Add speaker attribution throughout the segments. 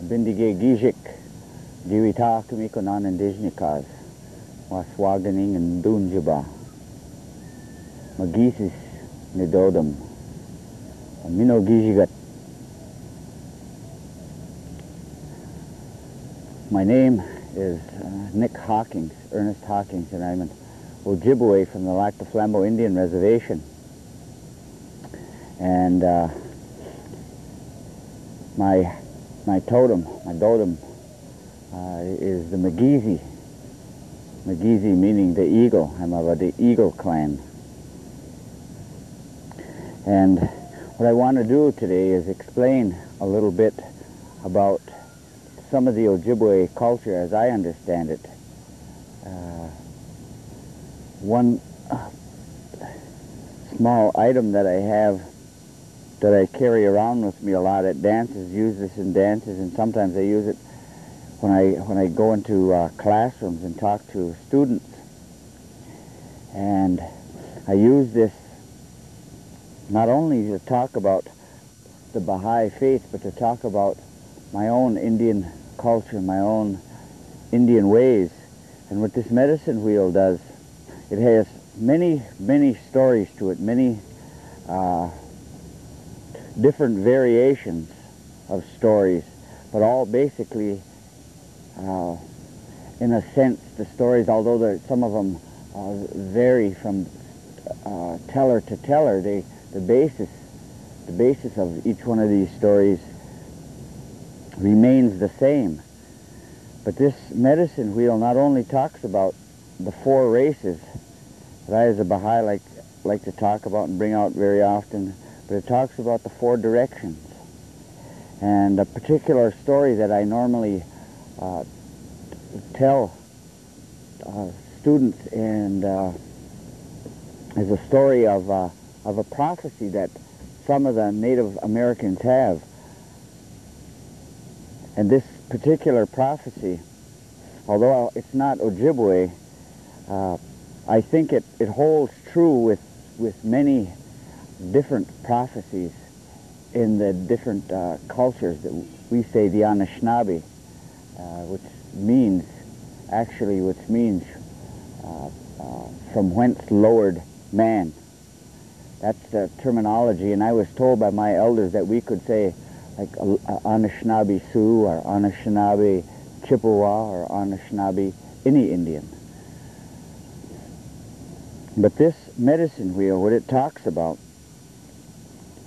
Speaker 1: Bindige Gijik, Diwita Kumikonan and Dijnikas, Waswaganing and Dunjaba, Magisis Nidodum, Mino Gijigat. My name is Nick Hockings, Ernest Hockings, and I'm an Ojibway from the Lac du Flambeau Indian Reservation. And my totem is the Magizi. Magizi meaning the eagle. I'm of the Eagle clan. And what I want to do today is explain a little bit about some of the Ojibway culture as I understand it. One small item that I have that I carry around with me a lot at dances, use this in dances, and sometimes I use it when I go into classrooms and talk to students. And I use this not only to talk about the Baha'i faith, but to talk about my own Indian culture, my own Indian ways. And what this medicine wheel does, it has many stories to it, many different variations of stories, but all basically, in a sense, the stories, although some of them vary from teller to teller, the basis of each one of these stories remains the same. But this medicine wheel not only talks about the four races that I as a Baha'i like to talk about and bring out very often, but it talks about the four directions. And a particular story that I normally tell students and is a story of a prophecy that some of the Native Americans have. And this particular prophecy, although it's not Ojibway, I think it holds true with many different prophecies in the different cultures that we say the Anishinaabe, which means from whence lowered man. That's the terminology, and I was told by my elders that we could say like Anishinaabe Sioux or Anishinaabe Chippewa or Anishinaabe any Indian. But this medicine wheel, what it talks about,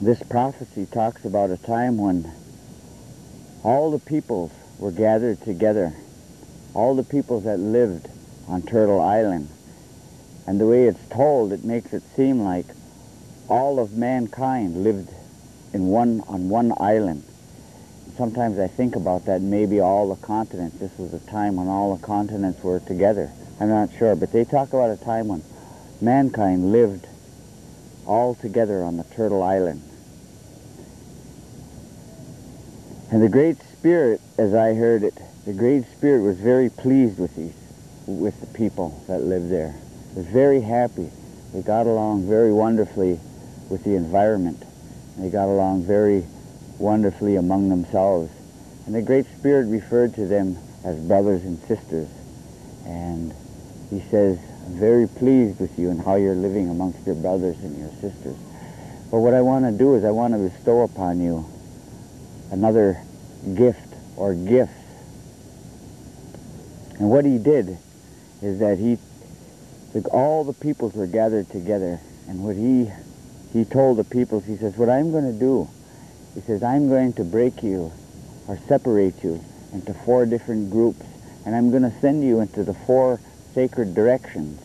Speaker 1: this prophecy talks about a time when all the peoples were gathered together, all the peoples that lived on Turtle Island. And the way it's told, it makes it seem like all of mankind lived on one island. Sometimes I think about that, maybe all the continents. This was a time when all the continents were together. I'm not sure, but they talk about a time when mankind lived all together on the Turtle Island. And the Great Spirit, as I heard it, the Great Spirit was very pleased with the people that lived there. Was very happy. They got along very wonderfully with the environment. They got along very wonderfully among themselves. And the Great Spirit referred to them as brothers and sisters. And he says, I'm very pleased with you and how you're living amongst your brothers and your sisters. But what I want to do is I want to bestow upon you another gift or gifts. And what he did is that all the peoples were gathered together, and what he told the peoples, he says, what I'm going to do, he says, I'm going to break you or separate you into four different groups, and I'm going to send you into the four sacred directions.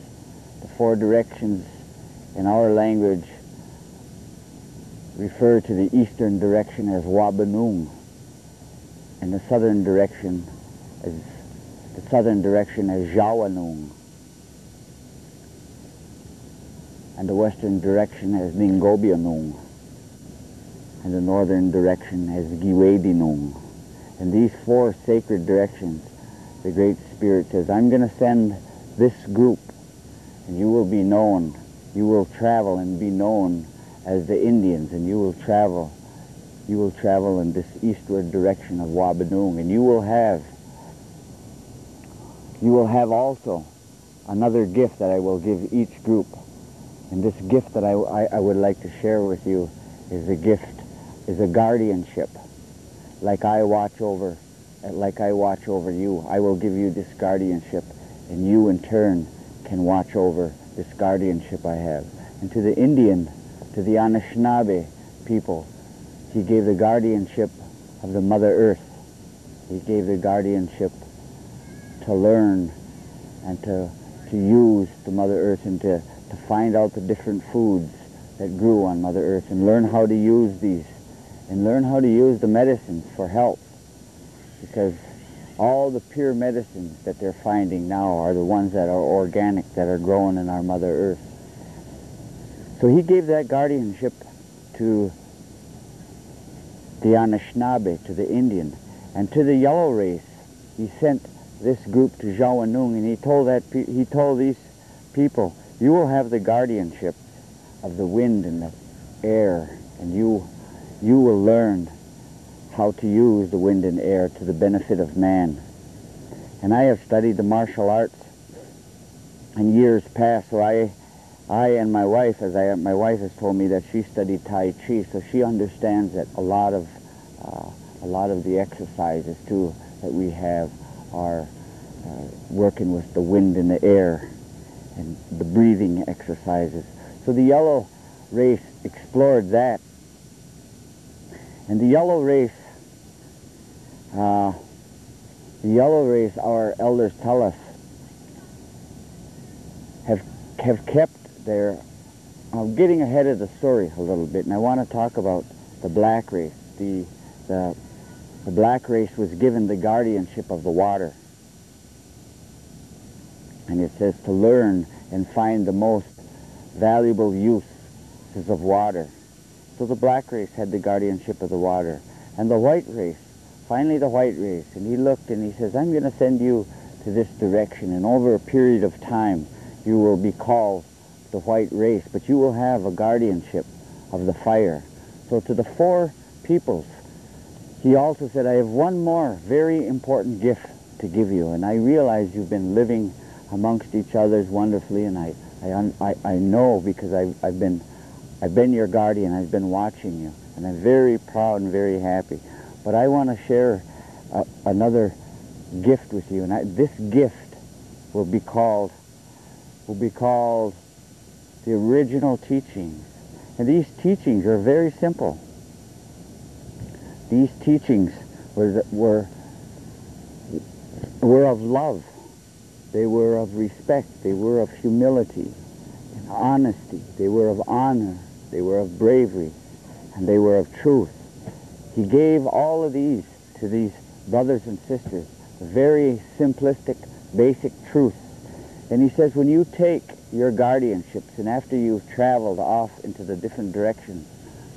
Speaker 1: The four directions in our language refer to the eastern direction as Wabanung, and the southern direction as Jawanung, and the western direction as Ningobianung, and the northern direction as Giwedinung. And these four sacred directions, the Great Spirit says, I'm going to send this group, and you will be known, you will travel and be known as the Indians, and you will travel you will travel in this eastward direction of Wabanung, and you will have also another gift that I will give each group. And this gift that I would like to share with you is a guardianship. Like I watch over you, I will give you this guardianship, and you in turn can watch over this guardianship I have. And to the Indian, to the Anishinaabe people, he gave the guardianship of the Mother Earth. He gave the guardianship to learn and to use the Mother Earth, and to find out the different foods that grew on Mother Earth, and learn how to use these, and learn how to use the medicines for health. Because all the pure medicines that they're finding now are the ones that are organic, that are growing in our Mother Earth. So he gave that guardianship to the Anishinaabe, to the Indian, and to the yellow race. He sent this group to Jawanung, and he told these people, you will have the guardianship of the wind and the air, and you will learn how to use the wind and air to the benefit of man. And I have studied the martial arts in years past, so I and my wife, my wife has told me that she studied Tai Chi, so she understands that a lot of the exercises too that we have are working with the wind and the air and the breathing exercises. So the yellow race explored that. And the yellow race, our elders tell us, have kept their... I'm getting ahead of the story a little bit, and I want to talk about the black race. The black race was given the guardianship of the water. And it says to learn and find the most valuable uses of water. So the black race had the guardianship of the water. And the white race, finally the white race, and he looked and he says, I'm going to send you to this direction, and over a period of time you will be called the white race, but you will have a guardianship of the fire. So to the four peoples, he also said, I have one more very important gift to give you, and I realize you've been living amongst each other wonderfully, and I know, because I've been your guardian, I've been watching you, and I'm very proud and very happy. But I want to share another gift with you, and this gift will be called the original teachings. And these teachings are very simple. These teachings were of love. They were of respect. They were of humility and honesty. They were of honor. They were of bravery. And they were of truth. He gave all of these to these brothers and sisters, very simplistic, basic truths. And he says, when you take your guardianships, and after you've traveled off into the different directions,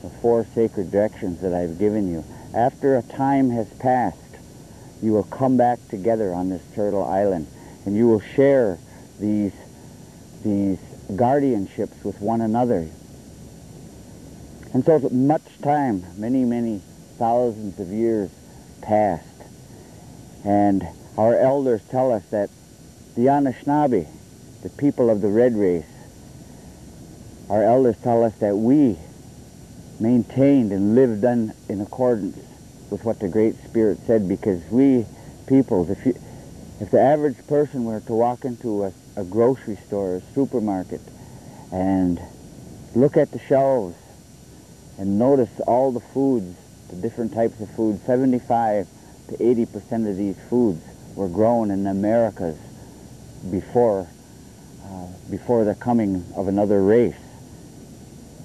Speaker 1: the four sacred directions that I've given you, after a time has passed, you will come back together on this Turtle Island, and you will share these guardianships with one another. And so much time, many thousands of years passed, and our elders tell us that the Anishinaabe, the people of the red race, our elders tell us that we maintained and lived in accordance with what the Great Spirit said, because we peoples, if the average person were to walk into a grocery store or a supermarket and look at the shelves and notice all the foods, the different types of food, 75 to 80% of these foods were grown in the Americas before the coming of another race.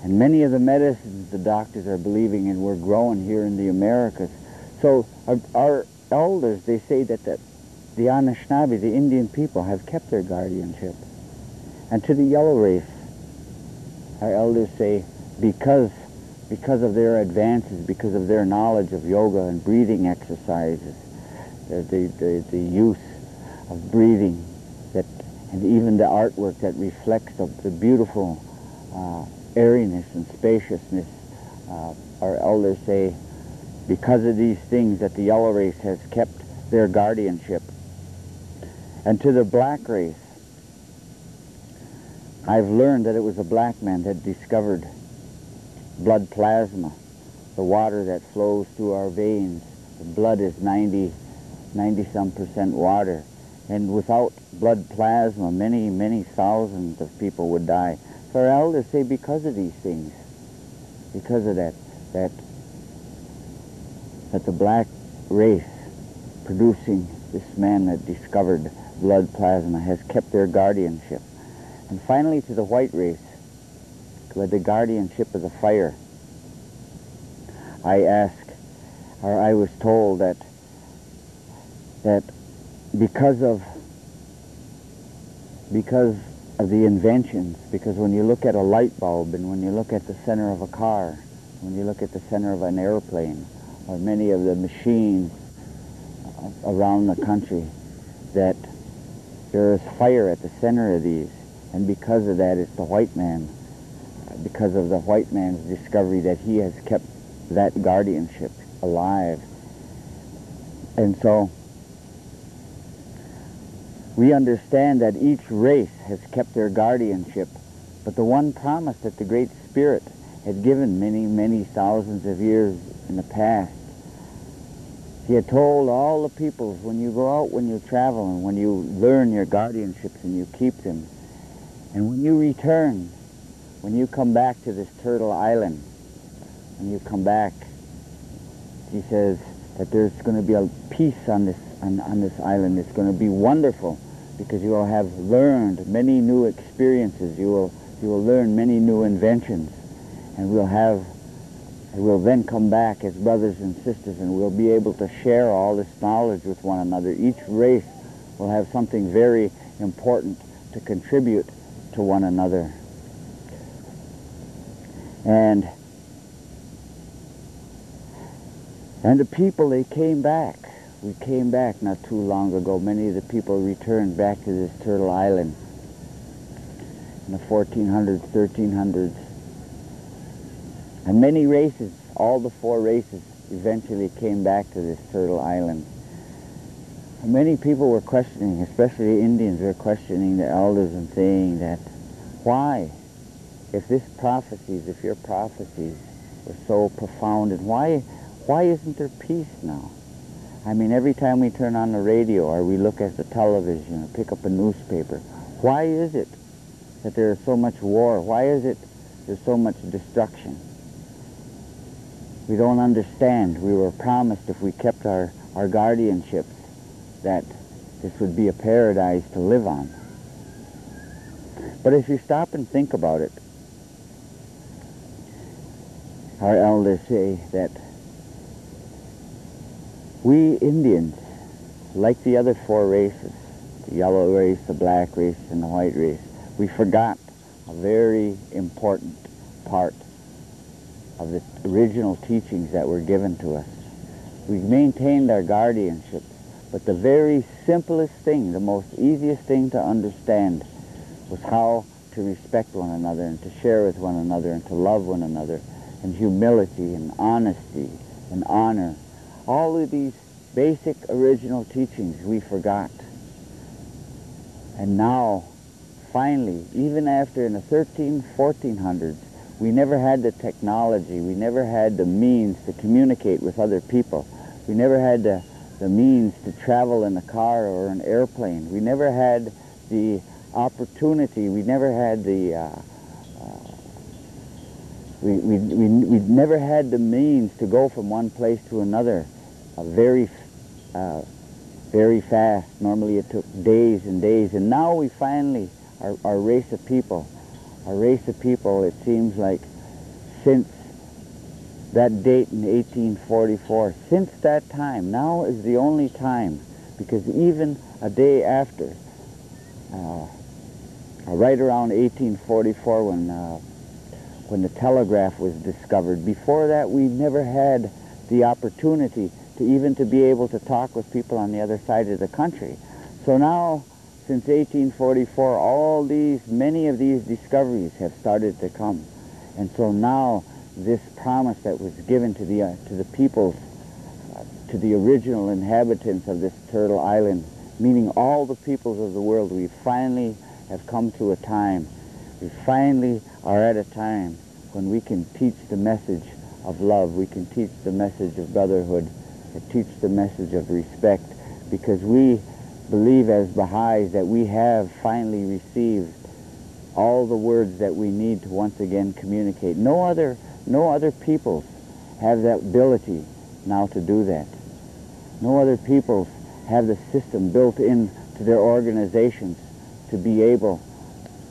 Speaker 1: And many of the medicines the doctors are believing in were grown here in the Americas. So our elders, they say that the Anishinaabe, the Indian people, have kept their guardianship. And to the yellow race, our elders say, because of their advances, because of their knowledge of yoga and breathing exercises, the use of breathing, and even the artwork that reflects the beautiful airiness and spaciousness, our elders say because of these things that the yellow race has kept their guardianship. And to the black race, I've learned that it was a black man that discovered blood plasma, the water that flows through our veins. The blood is 90-some% water. And without blood plasma, many, many thousands of people would die. So our elders say because of these things, because of that the black race producing this man that discovered blood plasma has kept their guardianship. And finally to the white race, who had the guardianship of the fire, I was told that because of the inventions, because when you look at a light bulb and when you look at the center of a car, when you look at the center of an airplane, or many of the machines around the country, that there is fire at the center of these. And because of that, it's the white man, because of the white man's discovery that he has kept that guardianship alive. And so we understand that each race has kept their guardianship, but the one promise that the Great Spirit had given many, many thousands of years in the past, he had told all the peoples, when you go out, when you travel, and when you learn your guardianships and you keep them, and when you return, when you come back to this turtle island, when you come back, he says that there's going to be a peace on this island. It's going to be wonderful because you will have learned many new experiences. You will learn many new inventions, and we'll then come back as brothers and sisters, and we'll be able to share all this knowledge with one another. Each race will have something very important to contribute to one another. And the people, they came back. We came back not too long ago. Many of the people returned back to this turtle island in the 1400s, 1300s. And many races, all the four races, eventually came back to this turtle island. And many people were questioning, especially Indians, were questioning the elders and saying that, why? If your prophecies were so profound, and why isn't there peace now? I mean, every time we turn on the radio or we look at the television or pick up a newspaper, why is it that there is so much war? Why is it there's so much destruction? We don't understand. We were promised if we kept our guardianships that this would be a paradise to live on. But if you stop and think about it, our elders say that we Indians, like the other four races, the yellow race, the black race, and the white race, we forgot a very important part of the original teachings that were given to us. We maintained our guardianship, but the very simplest thing, the most easiest thing to understand was how to respect one another and to share with one another and to love one another, and humility and honesty and honor. All of these basic original teachings we forgot. And now, finally, even after in the 1400s, we never had the technology, we never had the means to communicate with other people. We never had the means to travel in a car or an airplane. We never had the opportunity, we never had the we never had the means to go from one place to another very fast. Normally it took days and days, and now we finally, our race of people, it seems like since that date in 1844, since that time, now is the only time, because even a day after, right around 1844 when the telegraph was discovered, before that we never had the opportunity to even to be able to talk with people on the other side of the country. So now, since 1844, many of these discoveries have started to come. And so now this promise that was given to the peoples to the original inhabitants of this Turtle Island, meaning all the peoples of the world. We finally have come to a time, we finally are at a time when we can teach the message of love, we can teach the message of brotherhood, and teach the message of respect, because we believe as Baha'is that we have finally received all the words that we need to once again communicate. No other peoples have that ability now to do that. No other peoples have the system built into their organizations to be able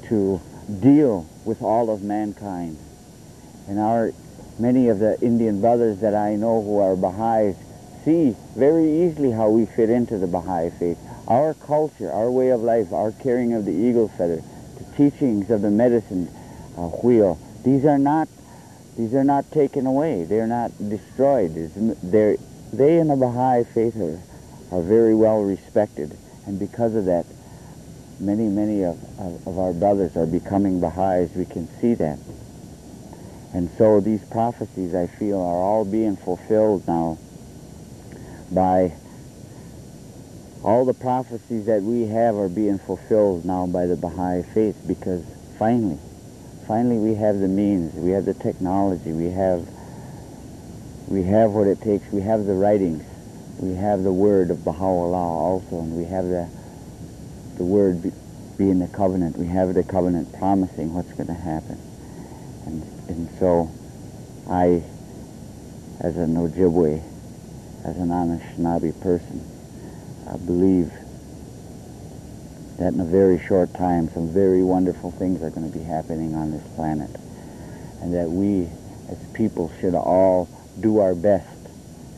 Speaker 1: to deal with all of mankind. And many of the Indian brothers that I know who are Baha'is see very easily how we fit into the Baha'i faith. Our culture, our way of life, our carrying of the eagle feather, the teachings of the medicine wheel, these are not taken away. They're not destroyed. They in the Baha'i faith are very well respected, and because of that, many of our brothers are becoming Baha'is. We can see that. And so these prophecies, I feel, are all being fulfilled now by all the prophecies that we have are being fulfilled now by the Baha'i faith, because finally we have the means, we have the technology, we have what it takes, we have the writings, we have the word of Baha'u'llah also, and we have the word being the covenant. We have the covenant promising what's going to happen. And so I, as an Ojibway, as an Anishinaabe person, I believe that in a very short time some very wonderful things are going to be happening on this planet, and that we as people should all do our best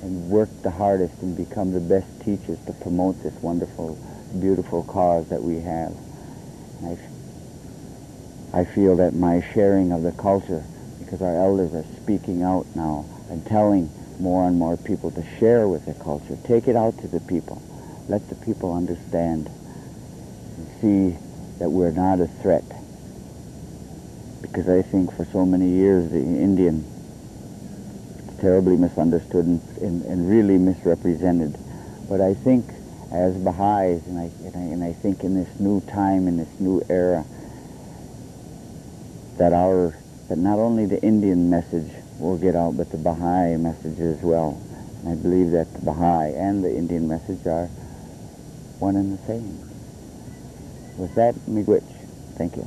Speaker 1: and work the hardest and become the best teachers to promote this wonderful, beautiful cause that we have. And I feel that my sharing of the culture, because our elders are speaking out now and telling more and more people to share with the culture, take it out to the people, let the people understand and see that we're not a threat. Because I think for so many years the Indian is terribly misunderstood and really misrepresented. But I think as Baha'is, and I think in this new time, in this new era, that not only the Indian message will get out, but the Baha'i message as well. And I believe that the Baha'i and the Indian message are one and the same. With that, miigwech. Thank you.